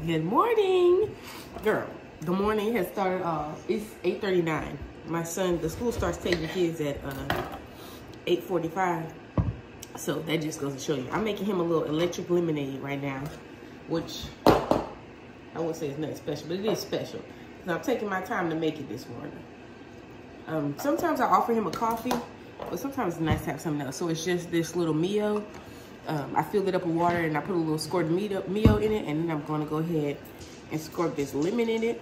Good morning, girl. The morning has started off. It's 8:39. My son, the school starts taking kids at 8:45. So that just goes to show you. I'm making him a little electric lemonade right now, which I wouldn't say it's nothing special, but it is special. Because I'm taking my time to make it this morning. Sometimes I offer him a coffee, but sometimes it's nice to have something else. So it's just this little Mio. I filled it up with water and I put a little squirt of Mio in it, and then I'm going to go ahead and squirt this lemon in it.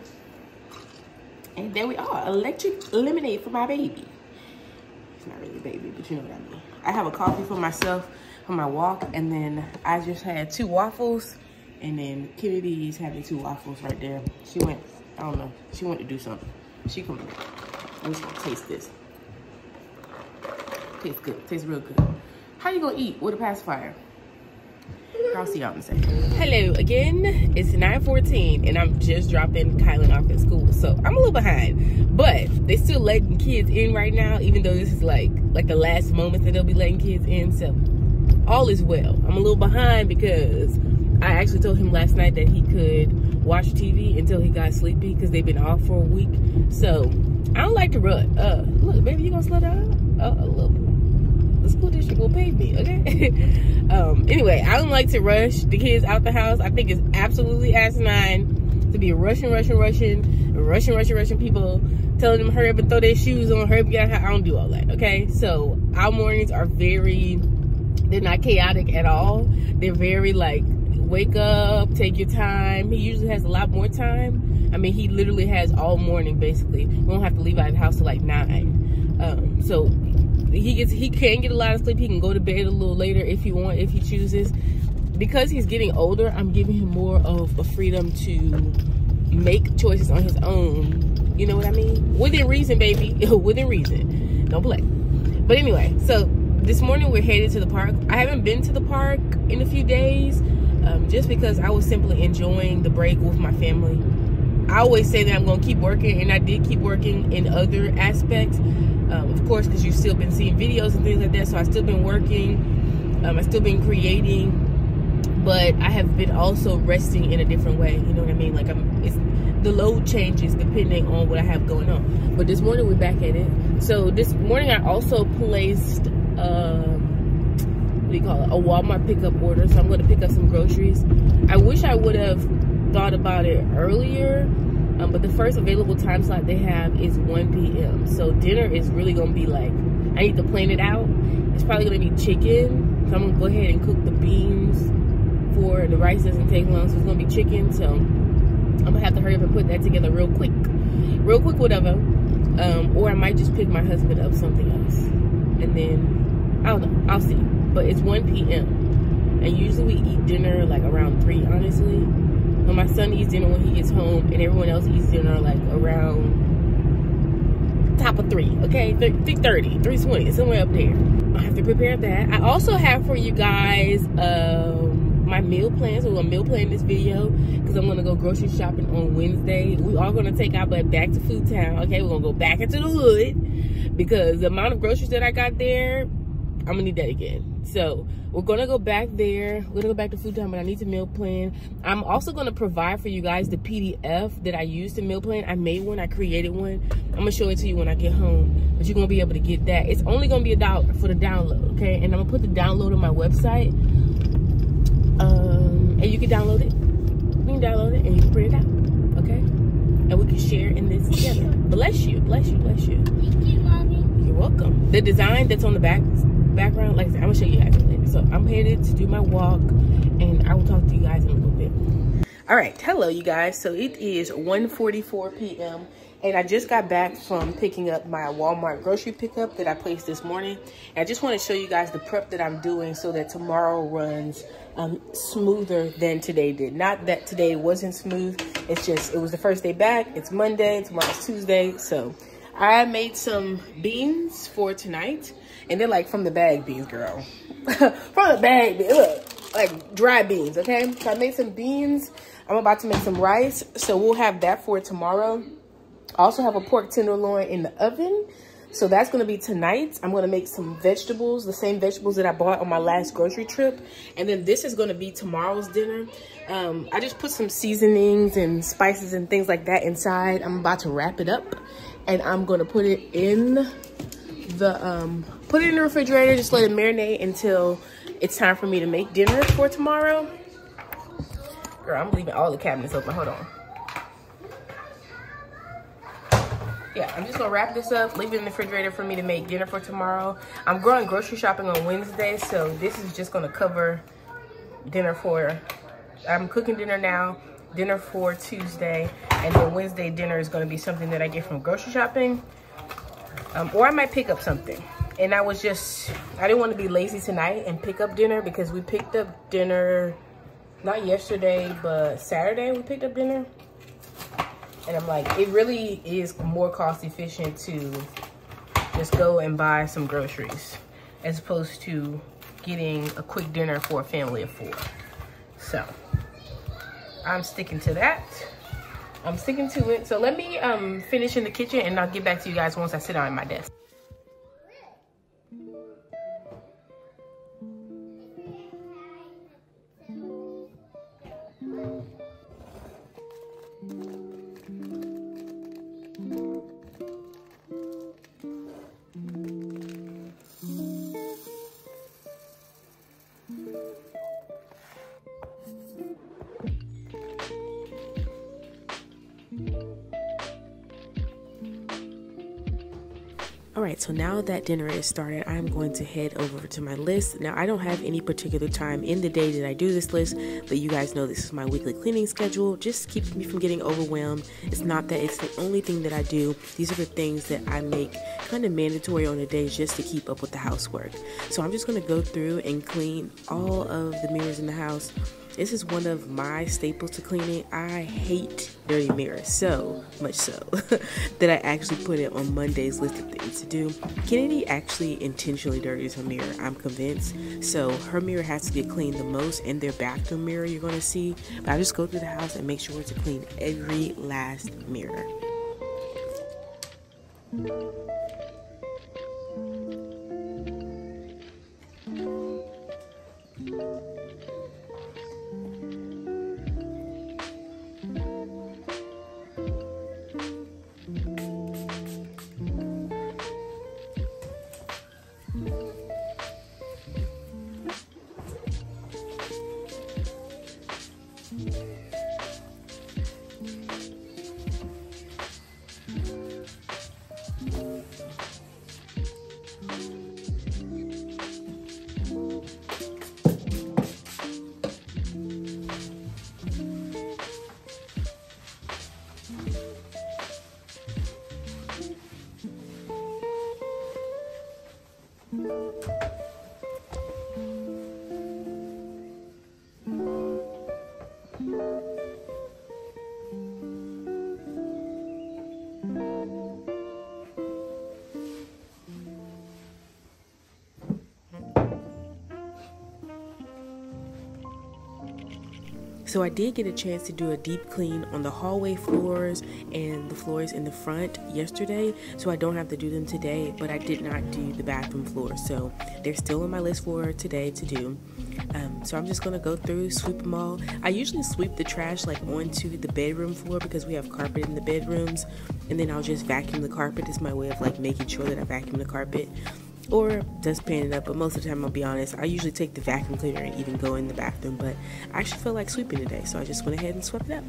And there we are, electric lemonade for my baby. It's not really a baby, but you know what I mean. I have a coffee for myself for my walk, and then I just had 2 waffles, and then Kennedy's having 2 waffles right there. She went, I don't know, she went to do something. She coming back. I'm just gonna taste this. Tastes good, tastes real good. How you gonna eat with a pacifier? I'll see y'all in a second. Hello again. It's 9:14 and I'm just dropping Kylan off at school, so I'm a little behind. But they still letting kids in right now, even though this is like the last moment that they'll be letting kids in. So all is well. I'm a little behind because I actually told him last night that he could watch TV until he got sleepy because they've been off for a week. So I don't like to run. Look, baby, you gonna slow down? A little. The school district will pay me, okay? Anyway, I don't like to rush the kids out the house. I think it's absolutely asinine to be rushing people, telling them hurry up and throw their shoes on, hurry up and get out. I don't do all that, okay? So our mornings are they're not chaotic at all. They're very like, wake up, take your time. He usually has a lot more time. I mean, he literally has all morning, basically. We don't have to leave out of the house till like 9. So he can get a lot of sleep. He can go to bed a little later if he chooses. Because he's getting older, I'm giving him more of a freedom to make choices on his own. You know what I mean? Within reason, baby. Within reason. Don't play. But anyway, so this morning we're headed to the park. I haven't been to the park in a few days, just because I was simply enjoying the break with my family. I always say that I'm going to keep working, and I did keep working in other aspects. Of course, because you've still been seeing videos and things like that, so I've still been working. I've still been creating, but I have been also resting in a different way. You know what I mean? Like, the load changes depending on what I have going on. But this morning, we're back at it. So this morning, I also placed, a Walmart pickup order. So I'm going to pick up some groceries. I wish I would have thought about it earlier. But the first available time slot they have is 1 p.m. So dinner is really going to be like, I need to plan it out. It's probably going to be chicken. So I'm going to go ahead and cook the beans for the rice. Doesn't take long, so it's going to be chicken. So I'm going to have to hurry up and put that together real quick. Whatever. Or I might just pick my husband up something else. And then, I don't know. I'll see. But it's 1 p.m. And usually we eat dinner like around 3, honestly. But my son eats dinner when he gets home, and everyone else eats dinner like around top of 3, okay? 3:30, 3:20, somewhere up there. I have to prepare that. I also have for you guys my meal plans. We're gonna meal plan this video because I'm gonna go grocery shopping on Wednesday. We are gonna take our butt back to Food Town, okay? We're gonna go back into the hood because the amount of groceries that I got there, I'm gonna need that again. So we're gonna go back there. We're gonna go back to Food Town, but I need to meal plan. I'm also gonna provide for you guys the PDF that I used to meal plan. I made one, I created one. I'm gonna show it to you when I get home, but you're gonna be able to get that. It's only gonna be $1 for the download, okay? And I'm gonna put the download on my website. And you can download it. You can download it and you can print it out, okay? And we can share in this together. Bless you, bless you, bless you. Thank you, Mommy. You're welcome. The design that's on the background, like I said, I'm gonna show you guys later. So I'm headed to do my walk, and I will talk to you guys in a little bit. All right, hello you guys. So it is 1:44 p.m. and I just got back from picking up my Walmart grocery pickup that I placed this morning. And I just want to show you guys the prep that I'm doing so that tomorrow runs smoother than today did. Not that today wasn't smooth. It's just, it was the first day back. It's Monday, tomorrow's Tuesday. So I made some beans for tonight. And they're like from the bag beans, girl. From the bag beans. Look, like dry beans, okay? So I made some beans. I'm about to make some rice. So we'll have that for tomorrow. I also have a pork tenderloin in the oven. So that's gonna be tonight. I'm gonna make some vegetables, the same vegetables that I bought on my last grocery trip. And then this is gonna be tomorrow's dinner. I just put some seasonings and spices and things like that inside. I'm about to wrap it up and I'm gonna put it in the refrigerator, just let it marinate until it's time for me to make dinner for tomorrow. Girl, I'm leaving all the cabinets open, hold on. Yeah, I'm just gonna wrap this up, leave it in the refrigerator for me to make dinner for tomorrow. I'm going grocery shopping on Wednesday, so this is just gonna cover dinner for, I'm cooking dinner now, dinner for Tuesday, and then Wednesday dinner is gonna be something that I get from grocery shopping. Or I might pick up something. And I didn't want to be lazy tonight and pick up dinner because we picked up dinner, not yesterday, but Saturday we picked up dinner. And I'm like, it really is more cost efficient to just go and buy some groceries as opposed to getting a quick dinner for a family of 4. So I'm sticking to that. I'm sticking to it. So let me finish in the kitchen and I'll get back to you guys once I sit down at my desk. Alright, so now that dinner is started, I'm going to head over to my list. Now, I don't have any particular time in the day that I do this list, but you guys know this is my weekly cleaning schedule. Just keeps me from getting overwhelmed. It's not that it's the only thing that I do. These are the things that I make kind of mandatory on a day just to keep up with the housework. So I'm just going to go through and clean all of the mirrors in the house. This is one of my staples to cleaning. I hate dirty mirrors, so much so that I actually put it on Monday's list of things to do. Kennedy actually intentionally dirties her mirror, I'm convinced. So her mirror has to get cleaned the most, and their bathroom mirror you're going to see. But I just go through the house and make sure to clean every last mirror. So I did get a chance to do a deep clean on the hallway floors and the floors in the front yesterday, so I don't have to do them today, but I did not do the bathroom floors, so they're still on my list for today to do. So I'm just gonna go through, sweep them all. I usually sweep the trash like onto the bedroom floor because we have carpet in the bedrooms, and then I'll just vacuum the carpet. It's my way of like making sure that I vacuum the carpet, or just pan it up. But most of the time, I'll be honest, I usually take the vacuum cleaner and even go in the bathroom, but I actually feel like sweeping today, so I just went ahead and swept it up.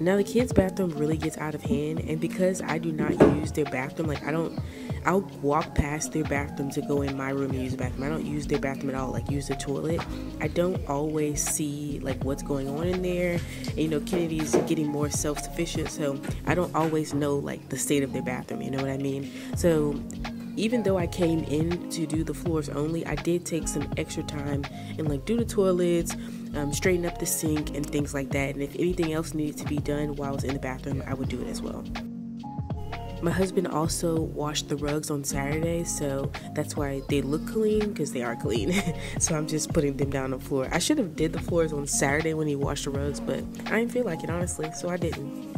Now the kids' bathroom really gets out of hand, and because I do not use their bathroom, like I'll walk past their bathroom to go in my room and use the bathroom. I don't use their bathroom at all, like use the toilet. I don't always see like what's going on in there. And, you know, Kennedy's getting more self-sufficient, so I don't always know like the state of their bathroom, you know what I mean? So even though I came in to do the floors only, I did take some extra time and like do the toilets, straighten up the sink and things like that. And if anything else needed to be done while I was in the bathroom, I would do it as well. My husband also washed the rugs on Saturday, so that's why they look clean, because they are clean. So I'm just putting them down on the floor. I should have did the floors on Saturday when he washed the rugs, but I didn't feel like it, honestly, so I didn't.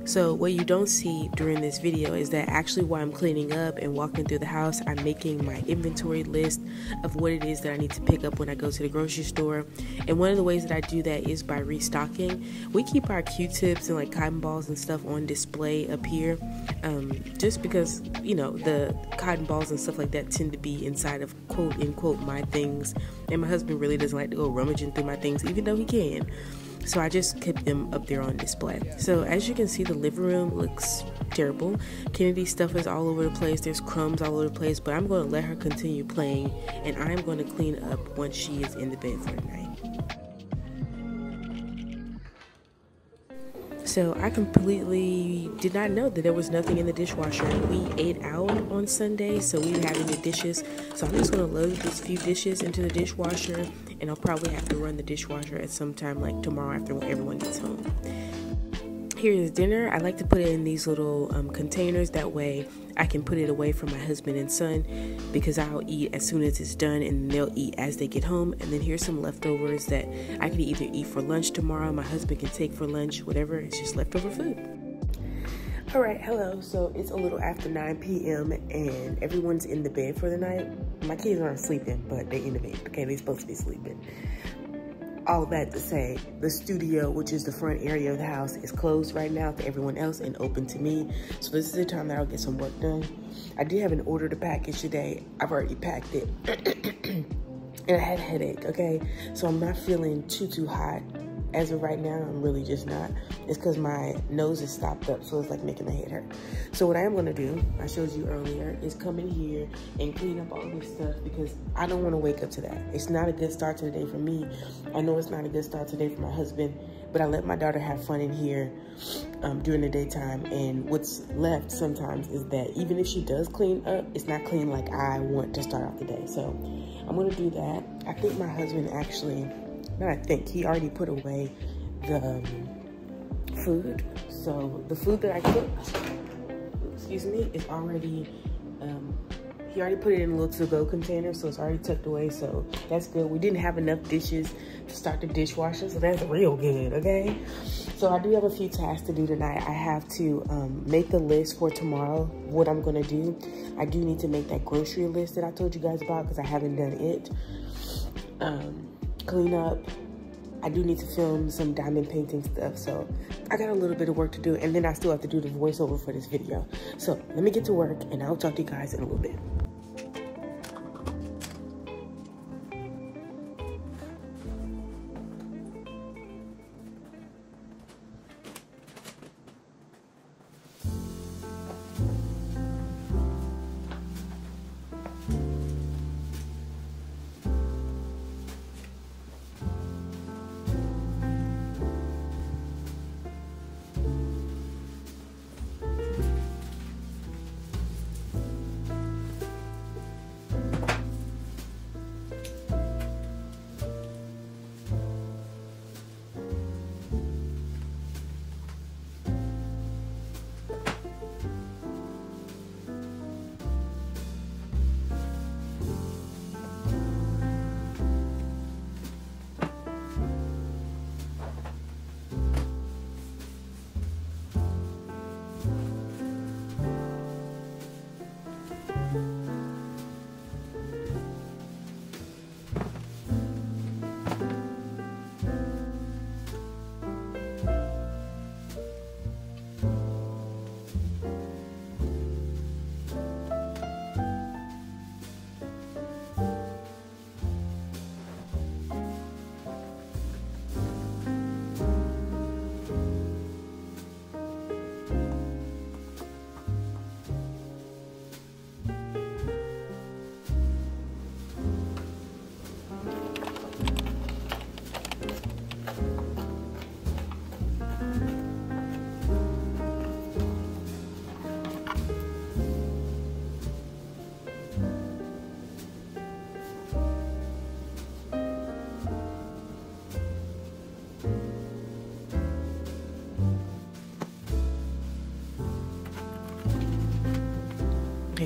So what you don't see during this video is that actually while I'm cleaning up and walking through the house, I'm making my inventory list of what it is that I need to pick up when I go to the grocery store. And one of the ways that I do that is by restocking. We keep our Q-tips and like cotton balls and stuff on display up here, just because, you know, the cotton balls and stuff like that tend to be inside of quote unquote my things, and my husband really doesn't like to go rummaging through my things, even though he can. So I just kept them up there on display. So as you can see, the living room looks terrible. Kennedy's stuff is all over the place. There's crumbs all over the place, but I'm going to let her continue playing, and I'm going to clean up once she is in the bed for the night. So I completely did not know that there was nothing in the dishwasher. We ate out on Sunday, so we didn't have any dishes. So I'm just going to load these few dishes into the dishwasher, and I'll probably have to run the dishwasher at some time like tomorrow after everyone gets home. Here's dinner. I like to put it in these little containers. That way I can put it away from my husband and son, because I'll eat as soon as it's done and they'll eat as they get home. And then here's some leftovers that I can either eat for lunch tomorrow, my husband can take for lunch, whatever. It's just leftover food. All right, hello. So it's a little after 9 p.m. and everyone's in the bed for the night. My kids aren't sleeping, but they're in the bed. Okay, they're supposed to be sleeping. All that to say, the studio, which is the front area of the house, is closed right now to everyone else and open to me. So this is the time that I'll get some work done. I did have an order to package today. I've already packed it. And I had a headache, okay? So I'm not feeling too hot. As of right now, I'm really just not. It's because my nose is stopped up, so it's like making my head hurt. So what I am gonna do, I showed you earlier, is come in here and clean up all this stuff, because I don't wanna wake up to that. It's not a good start to the day for me. I know it's not a good start to the day for my husband, but I let my daughter have fun in here during the daytime. And what's left sometimes is that even if she does clean up, it's not clean like I want to start off the day. So I'm gonna do that. I think my husband actually, he already put away the food. So the food that I cooked, excuse me, is already, he already put it in a little to-go container, so it's already tucked away, so that's good. We didn't have enough dishes to start the dishwasher, so that's real good, okay? So I do have a few tasks to do tonight. I have to make the list for tomorrow, what I'm gonna do. I do need to make that grocery list that I told you guys about, because I haven't done it. Clean up. I do need to film some diamond painting stuff, so I got a little bit of work to do, and then I still have to do the voiceover for this video. So let me get to work, and I'll talk to you guys in a little bit.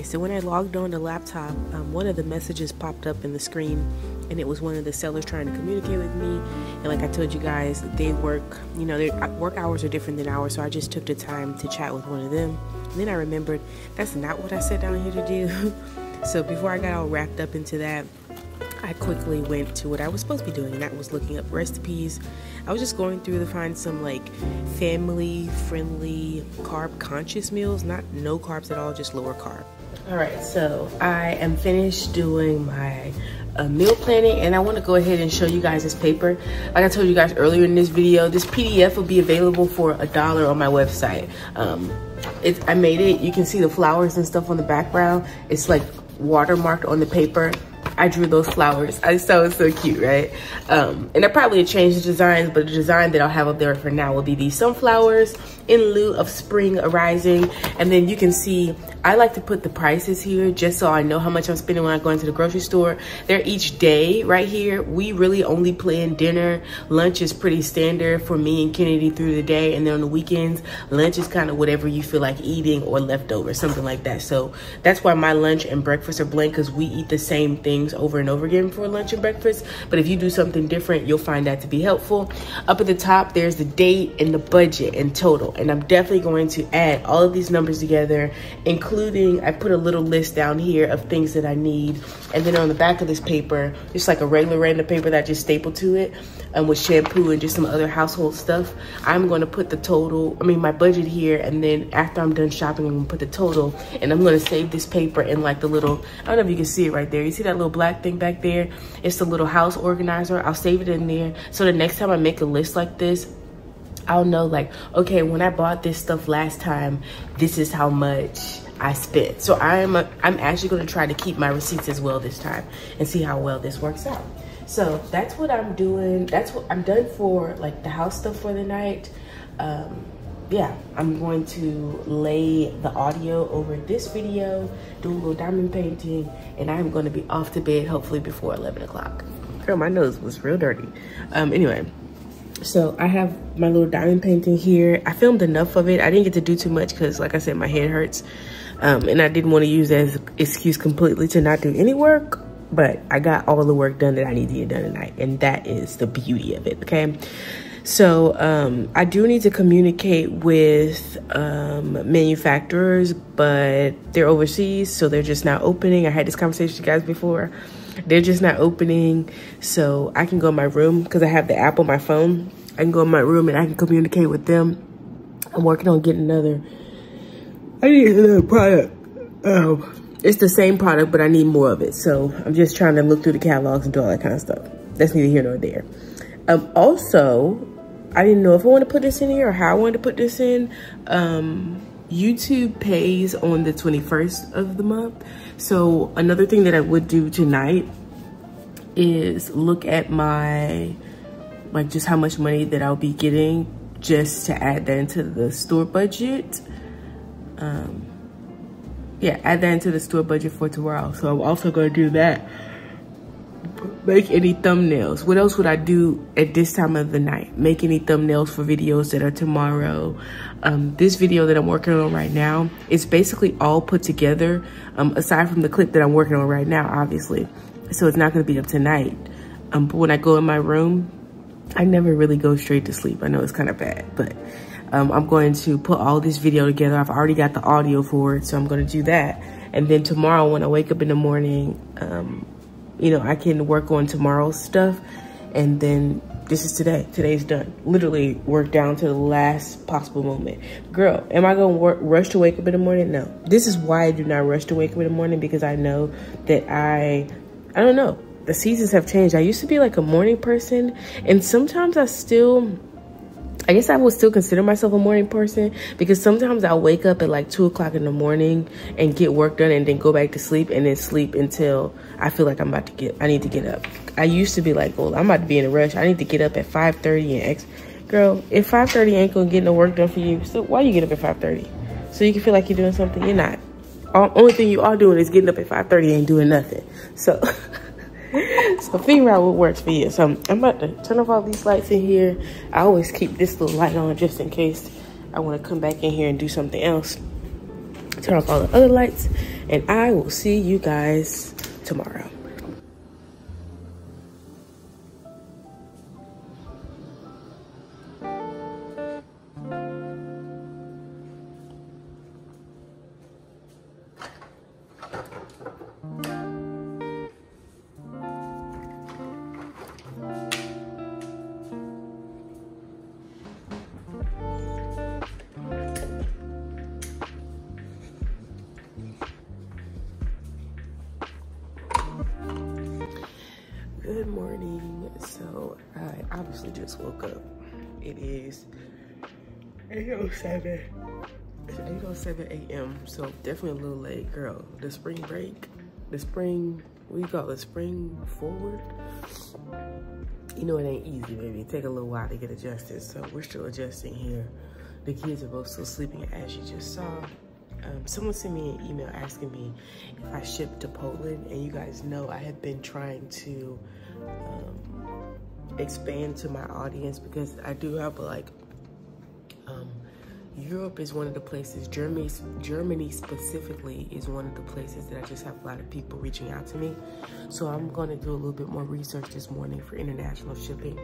so when I logged on the laptop, one of the messages popped up in the screen, and it was one of the sellers trying to communicate with me. And like I told you guys, they work, you know, their work hours are different than ours, so I just took the time to chat with one of them. And then I remembered that's not what I sat down here to do. So before I got all wrapped up into that, I quickly went to what I was supposed to be doing, and that was looking up recipes. I was just going through to find some like family friendly carb conscious meals, not no carbs at all, just lower carb. All right, so I am finished doing my meal planning, and I want to go ahead and show you guys this paper. Like I told you guys earlier in this video, this PDF will be available for $1 on my website. I made it. You can see the flowers and stuff on the background. It's like watermarked on the paper. I drew those flowers. I thought it was so cute, right? And I probably changed the designs, but the design that I'll have up there for now will be these sunflowers in lieu of spring arising. And then you can see, I like to put the prices here just so I know how much I'm spending when I go into the grocery store. They're each day right here. We really only plan dinner. Lunch is pretty standard for me and Kennedy through the day. And then on the weekends, lunch is kind of whatever you feel like eating or leftovers, something like that. So that's why my lunch and breakfast are blank, because we eat the same things over and over again for lunch and breakfast. But if you do something different, you'll find that to be helpful. Up at the top, there's the date and the budget and total. And I'm definitely going to add all of these numbers together, including, I put a little list down here of things that I need. And then on the back of this paper, just like a regular random paper that I just stapled to it, with shampoo and just some other household stuff, I'm going to put the total, my budget here. And then after I'm done shopping, I'm going to put the total, and I'm going to save this paper in like the little, I don't know if you can see it right there. You see that little black thing back there? It's the little house organizer. I'll save it in there. So the next time I make a list like this, I'll know like, okay, when I bought this stuff last time, this is how much I spent. So I'm actually going to try to keep my receipts as well this time and see how well this works out. So that's what I'm doing. That's what I'm done for, like the house stuff for the night. Yeah, I'm going to lay the audio over this video, do a little diamond painting, and I'm going to be off to bed hopefully before 11 o'clock. Girl, my nose was real dirty. Anyway. So I have my little diamond painting here. I filmed enough of it. I didn't get to do too much because, like I said, my head hurts. And I didn't want to use that as an excuse completely to not do any work. But I got all the work done that I need to get done tonight. And that is the beauty of it, okay? So I do need to communicate with manufacturers, but they're overseas, so they're just not opening. I had this conversation with you guys before. They're just not opening, so I can go in my room because I have the app on my phone. I can go in my room and I can communicate with them. I'm working on getting I need another product. It's the same product, but I need more of it. So I'm just trying to look through the catalogs and do all that kind of stuff. That's neither here nor there. Also, I didn't know if I want to put this in here or how I wanted to put this in. YouTube pays on the 21st of the month. So another thing that I would do tonight is look at my, like just how much money that I'll be getting just to add that into the store budget. Yeah, add that into the store budget for tomorrow. So I'm also going to do that. Make any thumbnails. What else would I do at this time of the night? Make any thumbnails for videos that are tomorrow. This video that I'm working on right now, it's basically all put together, aside from the clip that I'm working on right now, obviously. So it's not going to be up tonight. But when I go in my room, I never really go straight to sleep. I know it's kind of bad, but I'm going to put all this video together. I've already got the audio for it, so I'm going to do that. And then tomorrow when I wake up in the morning, you know, I can work on tomorrow's stuff. And then this is today. Today's done. Literally work down to the last possible moment. Girl, am I going to rush to wake up in the morning? No. This is why I do not rush to wake up in the morning, because I know that I don't know. The seasons have changed. I used to be like a morning person, and sometimes I guess I would still consider myself a morning person, because sometimes I'll wake up at like 2 o'clock in the morning and get work done and then go back to sleep and then sleep until I feel like I need to get up. I used to be like, well, I'm about to be in a rush. I need to get up at 5:30 and girl, if 5:30 ain't gonna get no work done for you, so why you get up at 5:30? So you can feel like you're doing something? You're not. Only thing you are doing is getting up at 5:30 and ain't doing nothing. So so figure out what works for you. So I'm about to turn off all these lights in here. I always keep this little light on just in case I want to come back in here and do something else. turn off all the other lights, and I will see you guys tomorrow. Good morning. So I obviously just woke up. It is 8:07. It's 8:07 a.m. So definitely a little late, girl. The spring break, the spring, what do you call it? Spring forward. You know it ain't easy, baby. It take a little while to get adjusted. So we're still adjusting here. The kids are both still sleeping, as you just saw. Someone sent me an email asking me if I shipped to Poland, and you guys know I have been trying to expand to my audience, because I do have like Europe is one of the places, Germany specifically is one of the places that I just have a lot of people reaching out to me. So I'm going to do a little bit more research this morning for international shipping.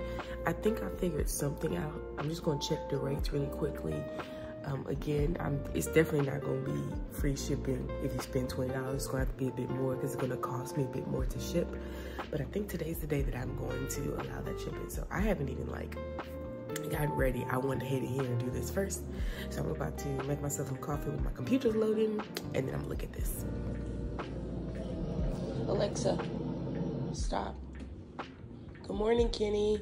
I think I figured something out. I'm just going to check the rates really quickly. Again, it's definitely not going to be free shipping if you spend $20. It's going to have to be a bit more, because it's going to cost me a bit more to ship. But I think today's the day that I'm going to allow that shipping. So I haven't even like gotten ready. I wanted to head in here and do this first. So I'm about to make myself some coffee with my computer's loading, and then I'm gonna look at this. Alexa, stop. Good morning, Kenny.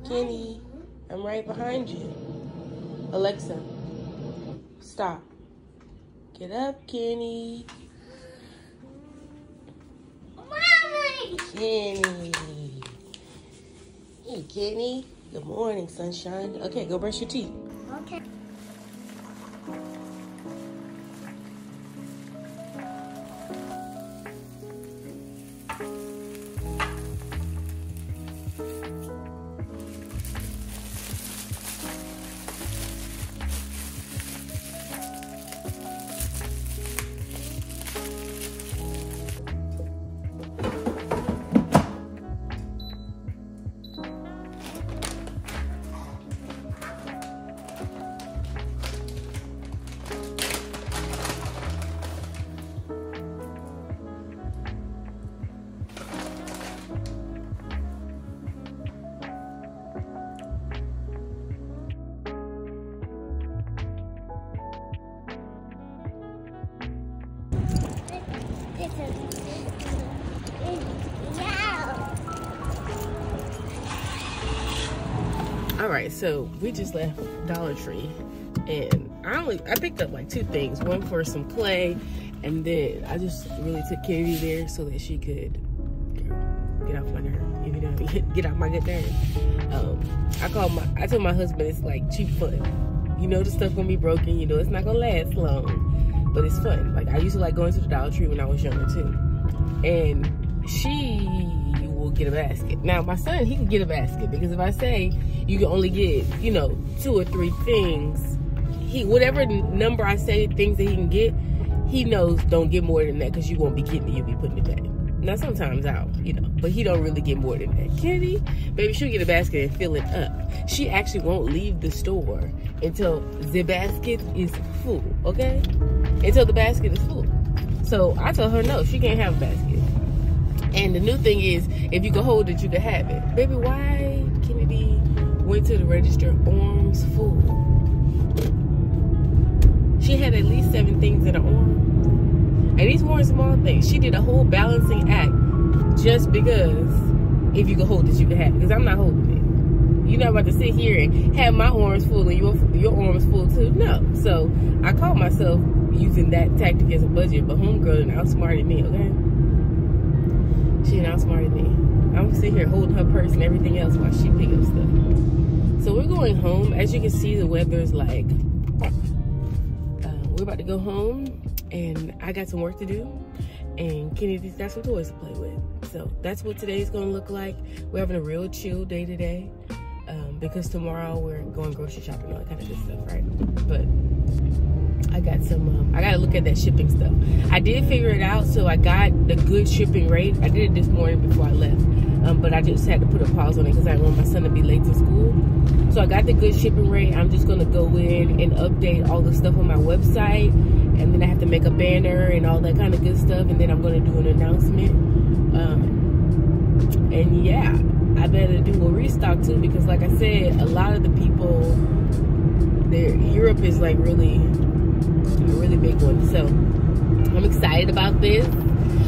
Kenny, I'm right behind you. Alexa, stop. Get up, Kenny. Mommy! Kenny. Hey, Kenny. Good morning, sunshine. Okay, go brush your teeth. Okay. All right, so we just left Dollar Tree, and I picked up like 2 things. One for some clay, and then I just really took Kennedy there so that she could get off my nerve, if you know, get off my good nerve. I told my husband it's like cheap fun. You know the stuff gonna be broken, you know it's not gonna last long, but it's fun. Like I used to like going to the Dollar Tree when I was younger too. And she will get a basket. Now my son, he can get a basket, because if I say you can only get, you know, 2 or 3 things, whatever number I say things that he can get, he knows don't get more than that, because you won't be getting it, you'll be putting it back. Now sometimes you know, but he don't really get more than that. Kitty, baby, she'll get a basket and fill it up. She actually won't leave the store until the basket is full, okay? Until the basket is full. So I told her no, she can't have a basket. And the new thing is, if you can hold it, you can have it. Baby, why Kennedy went to the register arms full? She had at least 7 things in her arm. And these weren't small things. She did a whole balancing act just because if you can hold it, you can have it. Because I'm not holding it. You're not about to sit here and have my arms full and your arms full too. No. So I caught myself using that tactic as a budget, but homegirl done outsmarted me, okay? She done outsmarted me. I'm sitting here holding her purse and everything else while she pick up stuff. So we're going home. As you can see, the weather is like, we're about to go home, and I got some work to do, and Kennedy's got some toys to play with. So that's what today's gonna look like. We're having a real chill day today, because tomorrow we're going grocery shopping and all that kind of good stuff, right? But I got some, I gotta look at that shipping stuff. I did figure it out, so I got the good shipping rate. I did it this morning before I left, but I just had to put a pause on it because I didn't want my son to be late to school. So I got the good shipping rate. I'm just gonna go in and update all the stuff on my website, and then I have to make a banner and all that kind of good stuff, and then I'm gonna do an announcement. And yeah, I better do a restock too, because like I said, a lot of the people there, Europe is like really a really big one. So I'm excited about this.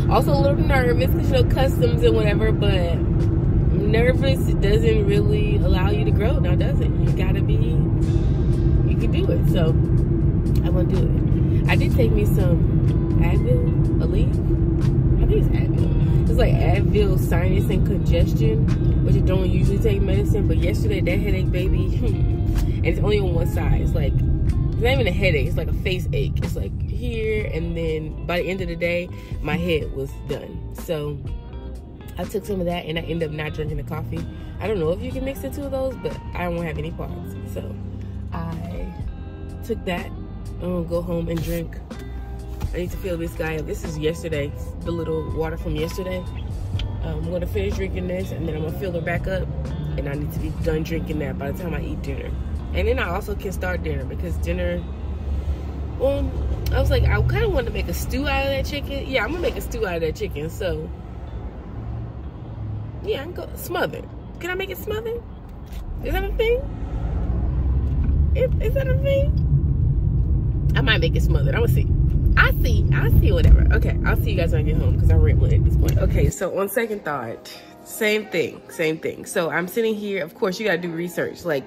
Also a little nervous because, you know, customs and whatever, but nervous doesn't really allow you to grow now, does it? You gotta be, you can do it. So I'm gonna do it. I did take me some Advil, Aleve. I think it's Advil. It's like Advil sinus and congestion, which I don't usually take medicine, but yesterday that headache, baby, and it's only on one side. It's like, it's not even a headache, it's like a face ache. It's like here, and then by the end of the day, my head was done. So I took some of that, and I ended up not drinking the coffee. I don't know if you can mix the two of those, but I don't have any parts. So I took that. I'm gonna go home and drink. I need to fill this guy up. This is yesterday, the little water from yesterday. I'm gonna finish drinking this, and then I'm gonna fill her back up, and I need to be done drinking that by the time I eat dinner. And then I also can start dinner, because dinner, well, I was like, I kind of wanted to make a stew out of that chicken. Yeah, I'm gonna make a stew out of that chicken, so yeah, I'm going smothered. Can I make it smothered? Is that a thing? Is that a thing? I might make it smothered. I'm gonna see. I see whatever. Okay, I'll see you guys when I get home, because I'm rambling at this point. Okay, so on second thought, same thing. So I'm sitting here. Of course, you gotta do research. Like,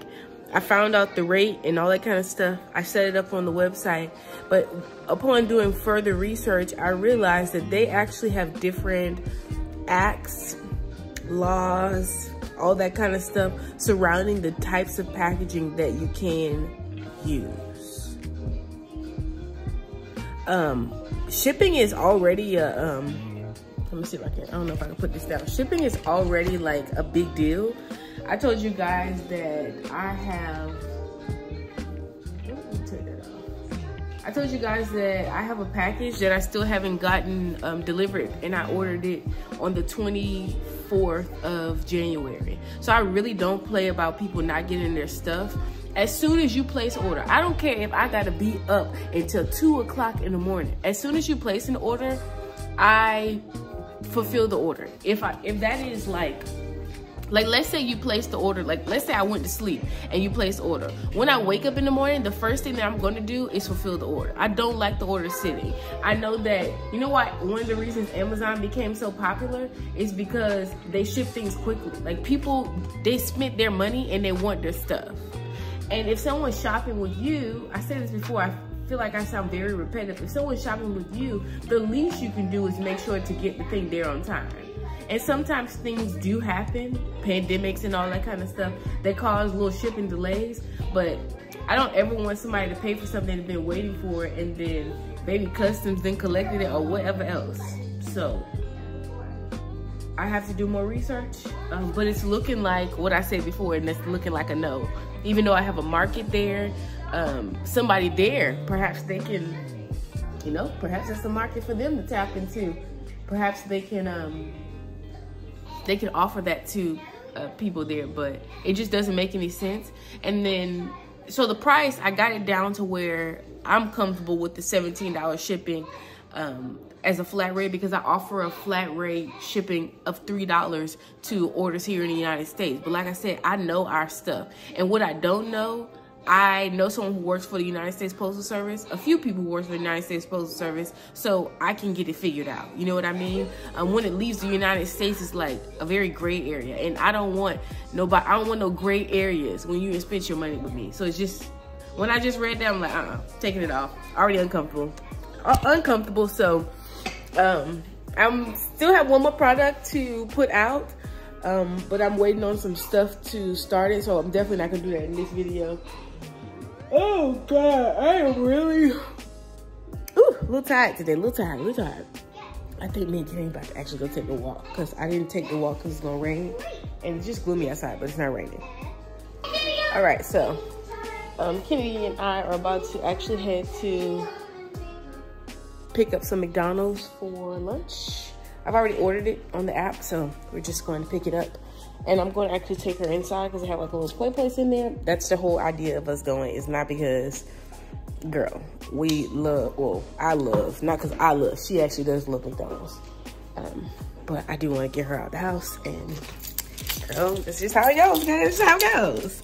I found out the rate and all that kind of stuff. I set it up on the website, but upon doing further research, I realized that they actually have different acts, laws, all that kind of stuff surrounding the types of packaging that you can use. Shipping is already a, let me see if I don't know if I can put this down. Shipping is already like a big deal. I told you guys that I have, let me take that off. I told you guys that I have a package that I still haven't gotten delivered, and I ordered it on the 24th of January. So I really don't play about people not getting their stuff. As soon as you place an order, I don't care if I gotta be up until 2 o'clock in the morning. As soon as you place an order, I fulfill the order. If that is like let's say you place the order, like let's say I went to sleep and you place the order. When I wake up in the morning, the first thing that I'm gonna do is fulfill the order. I don't like the order sitting. I know that, you know what, one of the reasons Amazon became so popular is because they ship things quickly. Like, people, they spent their money and they want their stuff. And if someone's shopping with you, I said this before, I feel like I sound very repetitive. If someone's shopping with you, the least you can do is make sure to get the thing there on time. And sometimes things do happen, pandemics and all that kind of stuff, that cause little shipping delays. But I don't ever want somebody to pay for something they've been waiting for, and then maybe customs then collected it or whatever else. So I have to do more research, but it's looking like what I said before, and it's looking like a no. Even though I have a market there, somebody there, perhaps they can, you know, perhaps it's a market for them to tap into. Perhaps they can offer that to people there, but it just doesn't make any sense. And then, so the price, I got it down to where I'm comfortable with the $17 shipping as a flat rate, because I offer a flat rate shipping of $3 to orders here in the United States. But like I said, I know our stuff. And what I don't know, I know someone who works for the United States Postal Service, a few people who work for the United States Postal Service, so I can get it figured out. You know what I mean? When it leaves the United States, it's like a very gray area, and I don't want nobody, I don't want no gray areas when you spend your money with me. So it's just, when I just read that, I'm like, taking it off. Already uncomfortable. So I'm still have one more product to put out, but I'm waiting on some stuff to start it, so I'm definitely not gonna do that in this video. Oh God, I am really, a little tired today, a little tired. I think me and Karen about to actually go take a walk, because I didn't take the walk because it's gonna rain, and it's just gloomy outside, but it's not raining. All right, so Kennedy and I are about to actually head to pick up some McDonald's for lunch. I've already ordered it on the app, so we're just going to pick it up. And I'm going to actually take her inside because they have like a little play place in there. That's the whole idea of us going. It's not because, girl, we love, well, I love, not because I love, she actually does love McDonald's. But I do want to get her out of the house, and girl, that's just how it goes, guys. This is how it goes.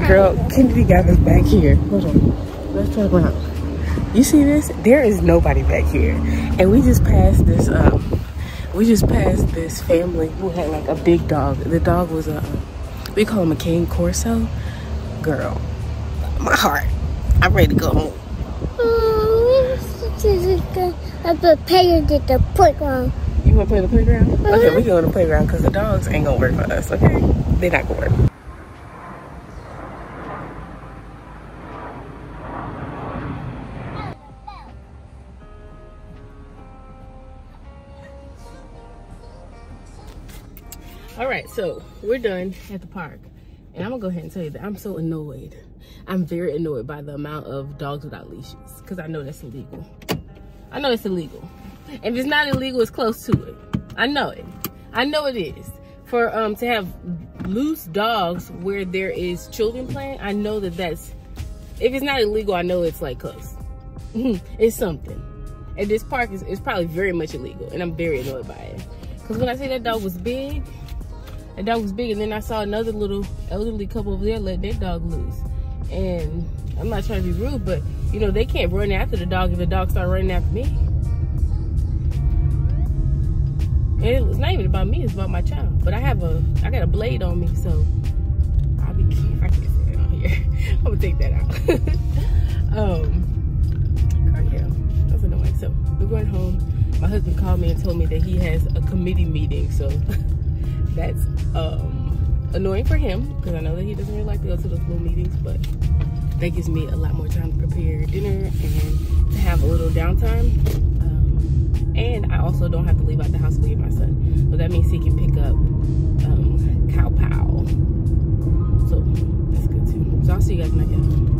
Girl, Kennedy got us back here. Hold on, let's turn around. You see this? There is nobody back here, and we just passed this. This family who had like a big dog. The dog was a, we call him a Cane Corso. Girl, my heart. I'm ready to go home. I'm prepared at the playground. You want to play on the playground? Okay, we go to the playground because the dogs ain't gonna work for us. Okay, they're not gonna work. All right, so we're done at the park, and I'm gonna go ahead and tell you that I'm so annoyed. I'm very annoyed by the amount of dogs without leashes, because I know that's illegal. I know it's illegal. If it's not illegal, it's close to it. I know it. I know it is. For to have loose dogs where there is children playing, I know that that's, if it's not illegal, I know it's like close. It's something. And this park is probably very much illegal, and I'm very annoyed by it. Because when I say that dog was big, and then I saw another little elderly couple over there letting their dog loose. And I'm not trying to be rude, but you know, they can't run after the dog if the dog starts running after me. And it's not even about me, it's about my child. But I got a blade on me, so I'll be, if I can't say it on here, I'm gonna take that out. Yeah, that's annoying. So we're going home. My husband called me and told me that he has a committee meeting, so that's annoying for him, because I know that he doesn't really like to go to those little meetings, but that gives me a lot more time to prepare dinner and to have a little downtime. And I also don't have to leave out the house to leave my son, so that means he can pick up Cow Pow. So that's good too. So I'll see you guys when I get home.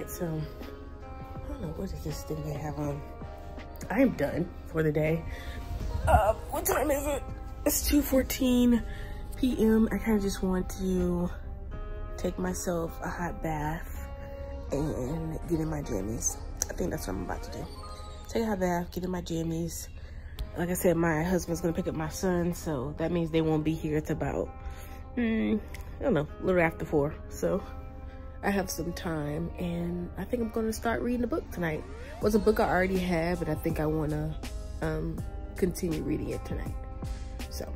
So, I don't know, what is this thing they have on? I am done for the day. What time is it? It's 2:14 p.m. I kind of just want to take myself a hot bath and get in my jammies. I think that's what I'm about to do. Take a hot bath, get in my jammies. Like I said, my husband's gonna pick up my son, so that means they won't be here. It's about, I don't know, a little after 4. So I have some time, and I think I'm going to start reading a book tonight. It was a book I already had, but I think I want to continue reading it tonight. So,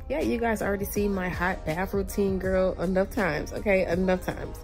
yeah, you guys already seen my hot bath routine, girl, enough times, okay? Enough times.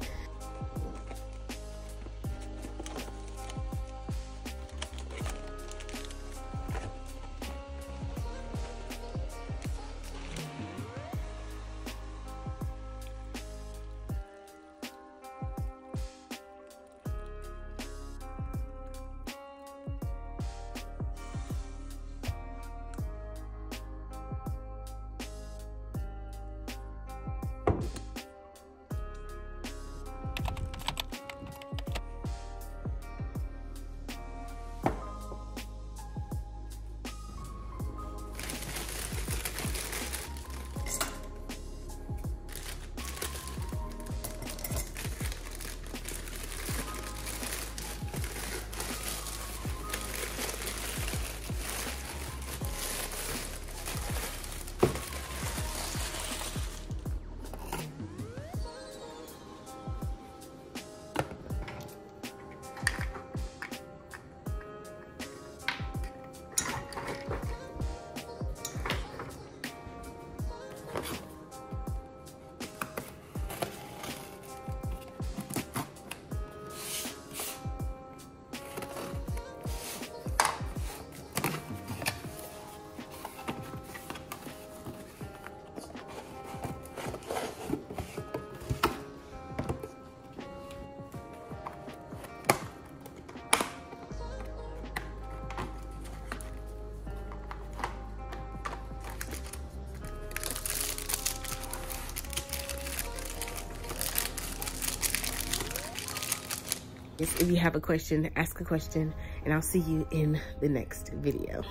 If you have a question, ask a question, and I'll see you in the next video.